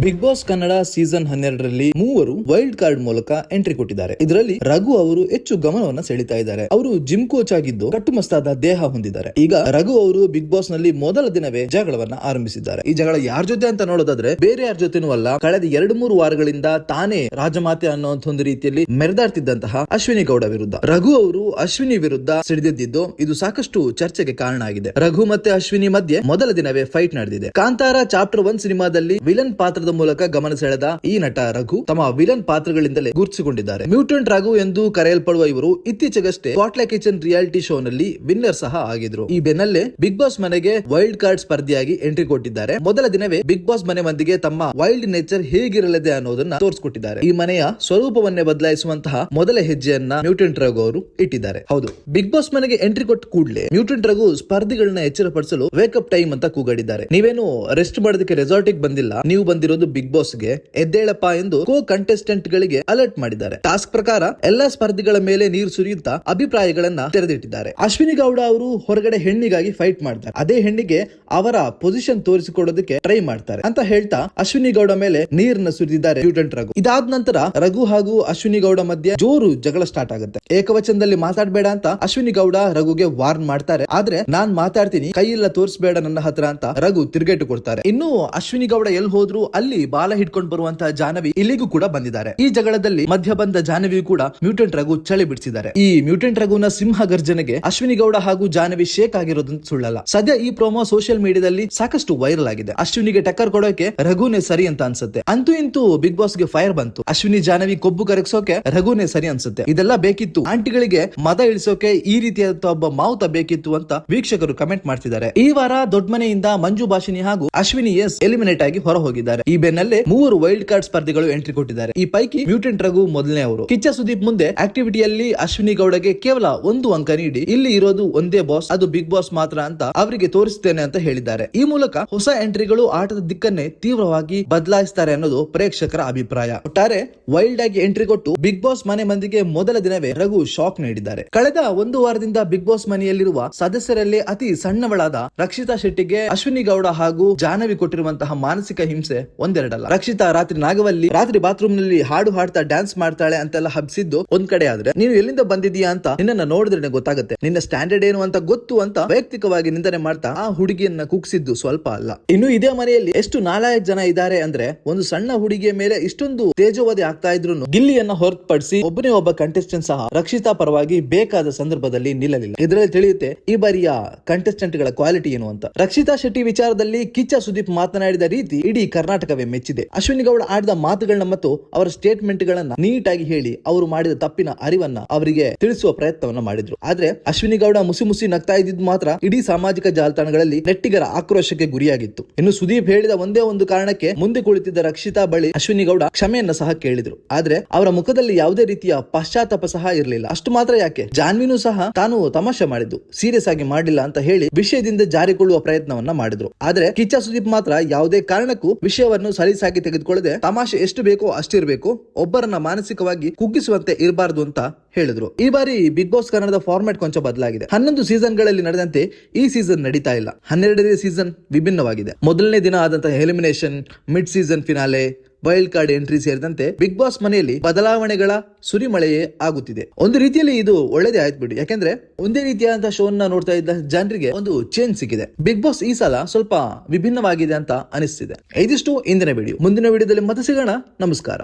Big boss Kannada season 12ರಲ್ಲಿ ಮೂವರು wild card ಮೂಲಕ entry ಕೊಟ್ಟಿದ್ದಾರೆ. ಇದರಲ್ಲಿ ರಘು ಅವರು ಹೆಚ್ಚು ಗಮನವನ್ನ ಸೆಳೀತಾ ಇದ್ದಾರೆ. ಅವರು ಜಿಮ್ ಕೋಚ್ ಆಗಿದ್ದು ಕಟ್ಟುಮಸ್ತಾದ ದೇಹ ಹೊಂದಿದ್ದಾರೆ. ಈಗ ರಘು ಅವರು ಬಿಗ್ ಬಾಸ್ ನಲ್ಲಿ ಮೊದಲ ದಿನವೇ ಜಗಳವನ್ನ ಆರಂಭಿಸಿದ್ದಾರೆ. ಈ ಜಗಳ ಯಾರ ಜೊತೆ ಅಂತ ನೋಡೋದಾದ್ರೆ ಬೇರೆ ಯಾರ ಜೊತೆನೂ ಅಲ್ಲ, ಕಳೆದ 2-3 ವಾರಗಳಿಂದ ತಾನೇ ರಾಜಮಾತೆ ಅನ್ನೋ ಒಂದು ರೀತಿಯಲ್ಲಿ ಮೆರೆದಾಡ್ತಿದ್ದಂತಹ ಅಶ್ವಿನಿ ಗೌಡ ವಿರುದ್ಧ ರಘು ಅವರು ಅಶ್ವಿನಿ ವಿರುದ್ಧ ಸಿಡಿದಿದ್ದು ಇದು ಸಾಕಷ್ಟು ಚರ್ಚೆಗೆ ಕಾರಣ ಆಗಿದೆ. ರಘು ಮತ್ತೆ ಅಶ್ವಿನಿ ಮಧ್ಯೆ ಮೊದಲ ದಿನವೇ ಫೈಟ್ ನಡೆದಿದೆ. ಕಾಂತಾರ ಚಾಪ್ಟರ್ 1 ಸಿನಿಮಾದಲ್ಲಿ ವಿಲನ್ ಪಾತ್ರದ ಮೂಲಕ ಗಮನ ಸೆಳೆದ ಈ ನಟ ರಘು ತಮ್ಮ ವಿಲನ್ ಪಾತ್ರಗಳಿಂದಲೇ ಗುರುತಿಸಿಕೊಂಡಿದ್ದಾರೆ. ಮ್ಯೂಟೆಂಟ್ ರಘು ಎಂದು ಕರೆಯಲ್ಪಡುವ ಇವರು ಇತ್ತೀಚೆಗಷ್ಟೇ ಸ್ಪಾಟ್ಲೈಟ್ ಕಿಚನ್ ರಿಯಾಲಿಟಿ ಶೋ ನಲ್ಲಿ ವಿನ್ನರ್ ಸಹ ಆಗಿದ್ರು. ಈ ಬೆನ್ನಲ್ಲೇ ಬಿಗ್ ಬಾಸ್ ಮನೆಗೆ ವೈಲ್ಡ್ ಕಾರ್ಡ್ ಸ್ಪರ್ಧಿಯಾಗಿ ಎಂಟ್ರಿ ಕೊಟ್ಟಿದ್ದಾರೆ. ಮೊದಲ ದಿನವೇ ಬಿಗ್ ಬಾಸ್ ಮನೆ ಮಂದಿಗೆ ತಮ್ಮ ವೈಲ್ಡ್ ನೇಚರ್ ಹೇಗಿರಲಿದೆ ಅನ್ನೋದನ್ನ ತೋರಿಸಿಕೊಟ್ಟಿದ್ದಾರೆ. ಈ ಮನೆಯ ಸ್ವರೂಪವನ್ನೇ ಬದಲಾಯಿಸುವಂತಹ ಮೊದಲ ಹೆಜ್ಜೆಯನ್ನ ಮ್ಯೂಟೆಂಟ್ ರಘು ಅವರು ಇಟ್ಟಿದ್ದಾರೆ. ಹೌದು, ಬಿಗ್ ಬಾಸ್ ಮನೆಗೆ ಎಂಟ್ರಿ ಕೊಟ್ಟ ಕೂಡಲೇ ಮ್ಯೂಟೆಂಟ್ ರಘು ಸ್ಪರ್ಧಿಗಳನ್ನ ಎಚ್ಚರಪಡಿಸಲು ವೇಕಪ್ ಟೈಮ್ ಅಂತ ಕೂಗಾಡಿದ್ದಾರೆ. ನೀವೇನು ರೆಸ್ಟ್ ಮಾಡೋದಕ್ಕೆ ರೆಸಾರ್ಟ್ ಗೆ ಬಂದಿಲ್ಲ, ನೀವು ಬಂದಿರೋದು ಬಿಗ್ ಬಾಸ್ ಗೆ, ಎದ್ದೇಳಪ್ಪ ಎಂದು ಕೋ ಕಂಟೆಸ್ಟೆಂಟ್ ಗಳಿಗೆ ಅಲರ್ಟ್ ಮಾಡಿದ್ದಾರೆ. ಟಾಸ್ಕ್ ಪ್ರಕಾರ ಎಲ್ಲಾ ಸ್ಪರ್ಧಿಗಳ ಮೇಲೆ ನೀರು ಸುರಿಯುತ್ತಾ ಅಭಿಪ್ರಾಯಗಳನ್ನ ತೆರೆದಿಟ್ಟಿದ್ದಾರೆ. ಅಶ್ವಿನಿ ಗೌಡ ಅವರು ಹೊರಗಡೆ ಹೆಣ್ಣಿಗಾಗಿ ಫೈಟ್ ಮಾಡ್ತಾರೆ. ಅದೇ ಹೆಣ್ಣಿಗೆ ಅವರ ಪೊಸಿಷನ್ ತೋರಿಸಿಕೊಡೋದಕ್ಕೆ ಟ್ರೈ ಮಾಡ್ತಾರೆ ಅಂತ ಹೇಳ್ತಾ ಅಶ್ವಿನಿ ಗೌಡ ಮೇಲೆ ನೀರನ್ನ ಸುರಿದಿದ್ದಾರೆ ಮ್ಯೂಟೆಂಟ್ ರಘು. ಇದಾದ ನಂತರ ರಘು ಹಾಗೂ ಅಶ್ವಿನಿ ಗೌಡ ಮಧ್ಯೆ ಜೋರು ಜಗಳ ಸ್ಟಾರ್ಟ್ ಆಗುತ್ತೆ. ಏಕವಚನದಲ್ಲಿ ಮಾತಾಡಬೇಡ ಅಂತ ಅಶ್ವಿನಿ ಗೌಡ ರಘುಗೆ ವಾರ್ನ್ ಮಾಡ್ತಾರೆ. ಆದ್ರೆ ನಾನ್ ಮಾತಾಡ್ತೀನಿ, ಕೈಯೆಲ್ಲ ತೋರಿಸಬೇಡ ನನ್ನ ಹತ್ರ ಅಂತ ರಘು ತಿರುಗೇಟು ಕೊಡ್ತಾರೆ. ಇನ್ನು ಅಶ್ವಿನಿ ಗೌಡ ಎಲ್ಲಿ ಹೋದ್ರು ಅಲ್ಲಿ ಬಾಲ ಹಿಡ್ಕೊಂಡು ಬರುವಂತಹ ಜಾಹ್ನವಿ ಇಲ್ಲಿಗೂ ಕೂಡ ಬಂದಿದ್ದಾರೆ. ಈ ಜಗಳದಲ್ಲಿ ಮಧ್ಯ ಬಂದ ಜಾಹ್ನವಿ ಕೂಡ ಮ್ಯೂಟೆಂಟ್ ರಘು ಚಳಿ ಬಿಡಿಸಿದ್ದಾರೆ. ಈ ಮ್ಯೂಟೆಂಟ್ ರಘುನ ಸಿಂಹ ಗರ್ಜನೆಗೆ ಅಶ್ವಿನಿ ಗೌಡ ಹಾಗೂ ಜಾಹ್ನವಿ ಶೇಕ್ ಆಗಿರೋದಂತ ಸುಳ್ಳಲ್ಲ. ಸದ್ಯ ಈ ಪ್ರೋಮೋ ಸೋಷಿಯಲ್ ಮೀಡಿಯಾದಲ್ಲಿ ಸಾಕಷ್ಟು ವೈರಲ್ ಆಗಿದೆ. ಅಶ್ವಿನಿಗೆ ಟಕ್ಕರ್ ಕೊಡೋಕೆ ರಘುನೇ ಸರಿ ಅಂತ ಅನ್ಸುತ್ತೆ. ಅಂತೂ ಇಂತೂ ಬಿಗ್ ಬಾಸ್ ಗೆ ಫೈರ್ ಬಂತು. ಅಶ್ವಿನಿ ಜಾಹ್ನವಿ ಕೊಬ್ಬು ಕರಗಿಸೋಕೆ ರಘುನೇ ಸರಿ ಅನ್ಸುತ್ತೆ. ಇದೆಲ್ಲ ಬೇಕಿತ್ತು, ಆಂಟಿಗಳಿಗೆ ಮದ ಇಳಿಸೋಕೆ ಈ ರೀತಿಯಾದ ಒಬ್ಬ ಮಾವುತ ಬೇಕಿತ್ತು ಅಂತ ವೀಕ್ಷಕರು ಕಮೆಂಟ್ ಮಾಡ್ತಿದ್ದಾರೆ. ಈ ವಾರ ದೊಡ್ಡ ಮನೆಯಿಂದ ಮಂಜು ಭಾಷಿನಿ ಹಾಗೂ ಅಶ್ವಿನಿ ಎಸ್ ಎಲಿಮಿನೇಟ್ ಆಗಿ ಹೊರ ಹೋಗಿದ್ದಾರೆ. ಈ ಬೆನ್ನಲ್ಲೇ ಮೂವರು ವೈಲ್ಡ್ ಕಾರ್ಡ್ ಸ್ಪರ್ಧಿಗಳು ಎಂಟ್ರಿ ಕೊಟ್ಟಿದ್ದಾರೆ. ಈ ಪೈಕಿ ಮ್ಯೂಟೆಂಟ್ ರಘು ಮೊದಲನೇ ಅವರು. ಕಿಚ್ಚ ಸುದೀಪ್ ಮುಂದೆ ಆಕ್ಟಿವಿಟಿಯಲ್ಲಿ ಅಶ್ವಿನಿ ಗೌಡಗೆ ಕೇವಲ 1 ಅಂಕ ನೀಡಿ ಇಲ್ಲಿ ಇರೋದು ಒಂದೇ ಬಾಸ್, ಅದು ಬಿಗ್ ಬಾಸ್ ಮಾತ್ರ ಅಂತ ಅವರಿಗೆ ತೋರಿಸ್ತೇನೆ ಅಂತ ಹೇಳಿದ್ದಾರೆ. ಈ ಮೂಲಕ ಹೊಸ ಎಂಟ್ರಿಗಳು ಆಟದ ದಿಕ್ಕನ್ನೇ ತೀವ್ರವಾಗಿ ಬದಲಾಯಿಸುತ್ತಾರೆ ಅನ್ನೋದು ಪ್ರೇಕ್ಷಕರ ಅಭಿಪ್ರಾಯ. ಒಟ್ಟಾರೆ ವೈಲ್ಡ್ ಆಗಿ ಎಂಟ್ರಿ ಕೊಟ್ಟು ಬಿಗ್ ಬಾಸ್ ಮನೆ ಮಂದಿಗೆ ಮೊದಲ ದಿನವೇ ರಘು ಶಾಕ್ ನೀಡಿದ್ದಾರೆ. ಕಳೆದ 1 ವಾರದಿಂದ ಬಿಗ್ ಬಾಸ್ ಮನೆಯಲ್ಲಿರುವ ಸದಸ್ಯರಲ್ಲೇ ಅತಿ ಸಣ್ಣವಳಾದ ರಕ್ಷಿತಾ ಶೆಟ್ಟಿಗೆ ಅಶ್ವಿನಿ ಗೌಡ ಹಾಗೂ ಜಾಹ್ನವಿ ಕೊಟ್ಟಿರುವಂತಹ ಮಾನಸಿಕ ಹಿಂಸೆ ಒಂದೆರಡಲ್ಲ. ರಕ್ಷಿತಾ ರಾತ್ರಿ ಬಾತ್ರೂಮ್ ನಲ್ಲಿ ಹಾಡು ಹಾಡ್ತಾ ಡ್ಯಾನ್ಸ್ ಮಾಡ್ತಾಳೆ ಅಂತೆಲ್ಲ ಹಬ್ಸಿದ್ದು ಒಂದ್ ಕಡೆ ಆದ್ರೆ, ನೀನು ಎಲ್ಲಿಂದ ಬಂದಿದೀಯಾ ಅಂತ ನಿನ್ನ ನೋಡಿದ್ರೆ ಗೊತ್ತಾಗುತ್ತೆ, ನಿನ್ನ ಸ್ಟ್ಯಾಂಡರ್ಡ್ ಏನು ಅಂತ ಗೊತ್ತು ಅಂತ ವೈಯಕ್ತಿಕವಾಗಿ ನಿಂದನೆ ಮಾಡ್ತಾ ಆ ಹುಡುಗಿಯನ್ನ ಕುಗ್ಸಿದ್ದು ಸ್ವಲ್ಪ ಅಲ್ಲ. ಇನ್ನು ಇದೇ ಮನೆಯಲ್ಲಿ ಎಷ್ಟು ನಾಲಾಯಕ್ ಜನ ಇದ್ದಾರೆ ಅಂದ್ರೆ, ಒಂದು ಸಣ್ಣ ಹುಡುಗಿಯ ಮೇಲೆ ಇಷ್ಟೊಂದು ತೇಜೋವಧಿ ಆಗ್ತಾ ಇದ್ರು ಗಿಲ್ಲಿಯನ್ನ ಹೊರತುಪಡಿಸಿ ಒಬ್ಬನೇ ಒಬ್ಬ ಕಂಟೆಸ್ಟೆಂಟ್ ಸಹ ರಕ್ಷಿತಾ ಪರವಾಗಿ ಬೇಕಾದ ಸಂದರ್ಭದಲ್ಲಿ ನಿಲ್ಲಲಿಲ್ಲ. ಇದರಲ್ಲಿ ತಿಳಿಯುತ್ತೆ ಈ ಬಾರಿಯ ಕಂಟೆಸ್ಟೆಂಟ್ ಗಳ ಕ್ವಾಲಿಟಿ ಏನು ಅಂತ. ರಕ್ಷಿತಾ ಶೆಟ್ಟಿ ವಿಚಾರದಲ್ಲಿ ಕಿಚ್ಚ ಸುದೀಪ್ ಮಾತನಾಡಿದ ರೀತಿ ಇಡೀ ಕರ್ನಾಟಕವೇ ಮೆಚ್ಚಿದೆ. ಅಶ್ವಿನಿ ಗೌಡ ಆಡಿದ ಮಾತುಗಳನ್ನ ಮತ್ತು ಅವರ ಸ್ಟೇಟ್ಮೆಂಟ್ ಗಳನ್ನ ನೀಟಾಗಿ ಹೇಳಿ ಅವರು ಮಾಡಿದ ತಪ್ಪಿನ ಅರಿವನ್ನ ಅವರಿಗೆ ತಿಳಿಸುವ ಪ್ರಯತ್ನವನ್ನ ಮಾಡಿದ್ರು. ಆದ್ರೆ ಅಶ್ವಿನಿ ಗೌಡ ಮುಸಿ ನಗ್ತಾ ಇದ್ದಿದ್ದು ಮಾತ್ರ ಇಡೀ ಸಾಮಾಜಿಕ ಜಾಲತಾಣಗಳಲ್ಲಿ ನೆಟ್ಟಿಗರ ಆಕ್ರೋಶಕ್ಕೆ ಗುರಿಯಾಗಿತ್ತು. ಇನ್ನು ಸುದೀಪ್ ಹೇಳಿದ ಒಂದೇ ಒಂದು ಕಾರಣಕ್ಕೆ ಮುಂದೆ ಕುಳಿತಿದ್ದ ರಕ್ಷಿತಾ ಬಳಿ ಅಶ್ವಿನಿ ಗೌಡ ಕ್ಷಮೆಯನ್ನ ಸಹ ಕೇಳಿದ್ರು. ಆದ್ರೆ ಅವರ ಮುಖದಲ್ಲಿ ಯಾವುದೇ ರೀತಿಯ ಪಶ್ಚಾತ್ತಾಪ ಸಹ ಇರಲಿಲ್ಲ. ಅಷ್ಟು ಮಾತ್ರ ಯಾಕೆ, ಜಾನ್ವಿನೂ ಸಹ ತಾನು ತಮಾಷೆ ಮಾಡಿದ್ದು, ಸೀರಿಯಸ್ ಆಗಿ ಮಾಡಿಲ್ಲ ಅಂತ ಹೇಳಿ ವಿಷಯದಿಂದ ಜಾರಿಕೊಳ್ಳುವ ಪ್ರಯತ್ನವನ್ನ ಮಾಡಿದ್ರು. ಆದ್ರೆ ಕಿಚ್ಚ ಸುದೀಪ್ ಮಾತ್ರ ಯಾವುದೇ ಕಾರಣಕ್ಕೂ ವಿಷಯವನ್ನು ಸಲೀಸಾಗಿ ತೆಗೆದುಕೊಳ್ಳದೆ ತಮಾಷೆ ಎಷ್ಟು ಬೇಕೋ ಅಷ್ಟಿರಬೇಕು, ಒಬ್ಬರನ್ನ ಮಾನಸಿಕವಾಗಿ ಕುಗ್ಗಿಸುವಂತೆ ಇರಬಾರದು ಅಂತ ಹೇಳಿದ್ರು. ಈ ಬಾರಿ ಬಿಗ್ ಬಾಸ್ ಕನ್ನಡದ ಫಾರ್ಮ್ಯಾಟ್ ಕೊಂಚ ಬದಲಾಗಿದೆ. 11 ಸೀಸನ್ ಗಳಲ್ಲಿ ನಡೆದಂತೆ ಈ ಸೀಸನ್ ನಡೀತಾ ಇಲ್ಲ. 12ನೇ ಸೀಸನ್ ವಿಭಿನ್ನವಾಗಿದೆ. ಮೊದಲನೇ ದಿನ ಆದಂತಹ elimination, mid season finale, wild card entry ಸೇರಿದಂತೆ ಬಿಗ್ ಬಾಸ್ ಮನೆಯಲ್ಲಿ ಬದಲಾವಣೆಗಳ ಸುರಿಮಳೆಯೇ ಆಗುತ್ತಿದೆ. ಒಂದು ರೀತಿಯಲ್ಲಿ ಇದು ಒಳ್ಳೇದೇ ಆಯ್ತು ಬಿಡಿ, ಯಾಕೆಂದ್ರೆ ಒಂದೇ ರೀತಿಯಾದಂತಹ ಶೋ ನೋಡ್ತಾ ಇದ್ದ ಜನರಿಗೆ ಒಂದು ಚೇಂಜ್ ಸಿಕ್ಕಿದೆ. ಬಿಗ್ ಬಾಸ್ ಈ ಸಲ ಸ್ವಲ್ಪ ವಿಭಿನ್ನವಾಗಿದೆ ಅಂತ ಅನಿಸ್ತಿದೆ. ಇದಿಷ್ಟು ಇಂದಿನ ವಿಡಿಯೋ. ಮುಂದಿನ ವಿಡಿಯೋದಲ್ಲಿ ಮತ್ತೆ ಸಿಗೋಣ. ನಮಸ್ಕಾರ.